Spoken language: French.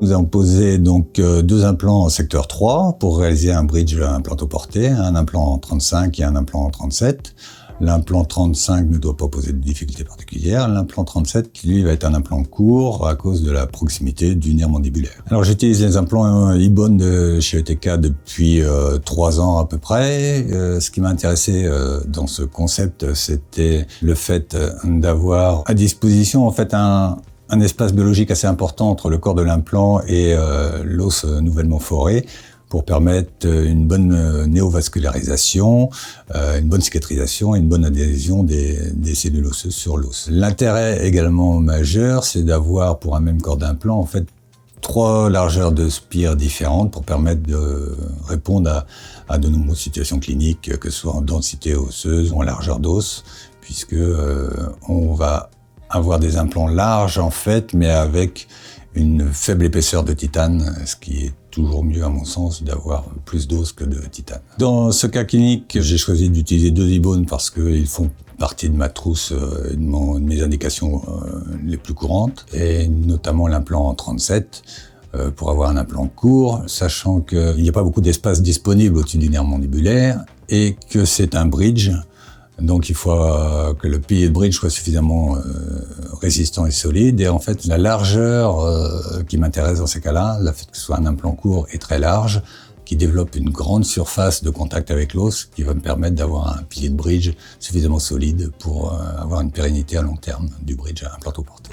Nous avons posé donc 2 implants en secteur 3 pour réaliser un bridge implantoporté, un implant 35 et un implant 37. L'implant 35 ne doit pas poser de difficultés particulières. L'implant 37, lui, va être un implant court à cause de la proximité du nerf mandibulaire. Alors, j'utilise les implants Ibone de chez ETK depuis 3 ans à peu près. Ce qui m'a intéressé dans ce concept, c'était le fait d'avoir à disposition en fait un espace biologique assez important entre le corps de l'implant et l'os nouvellement foré, pour permettre une bonne néovascularisation, une bonne cicatrisation et une bonne adhésion des cellules osseuses sur l'os. L'intérêt également majeur, c'est d'avoir pour un même corps d'implant en fait 3 largeurs de spire différentes pour permettre de répondre à de nombreuses situations cliniques, que ce soit en densité osseuse ou en largeur d'os, puisque on va avoir des implants larges en fait, mais avec une faible épaisseur de titane, ce qui est toujours mieux à mon sens d'avoir plus d'os que de titane. Dans ce cas clinique, j'ai choisi d'utiliser 2 Ibones parce qu'ils font partie de ma trousse, de mes indications les plus courantes, et notamment l'implant 37 pour avoir un implant court, sachant qu'il n'y a pas beaucoup d'espace disponible au-dessus du nerf mandibulaire et que c'est un bridge. Donc il faut que le pilier de bridge soit suffisamment résistant et solide. Et en fait, la largeur qui m'intéresse dans ces cas-là, le fait que ce soit un implant court et très large, qui développe une grande surface de contact avec l'os, qui va me permettre d'avoir un pilier de bridge suffisamment solide pour avoir une pérennité à long terme du bridge implantoporté.